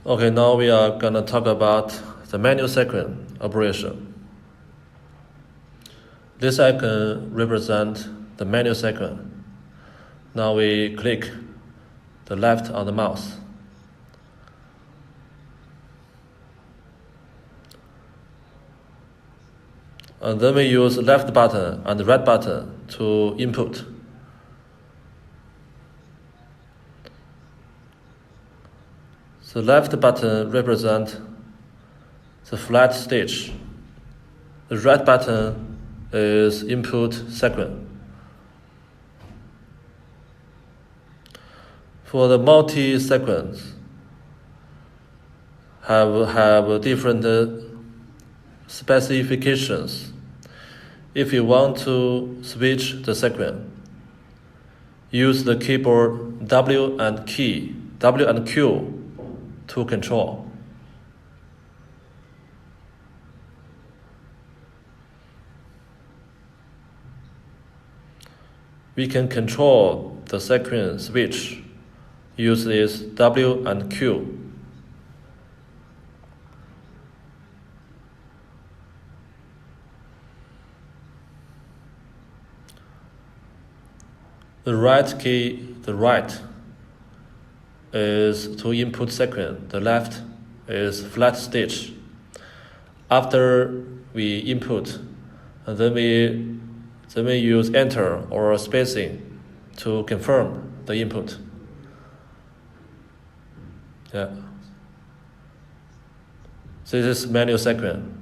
Okay, now we are going to talk about the manual sequin operation. This icon represents the manual sequin. Now we click the left on the mouse. And then we use left button and right button to input. The left button represents the flat stitch. The right button is input sequin. For the multi-sequins, have different specifications. If you want to switch the sequin, use the keyboard W and Q to control. We can control the sequin switch. Use this W and Q. The right key, the right, is to input sequin. The left is flat stitch. After we input, and then we use enter or spacing to confirm the input. Yeah. This is manual sequin.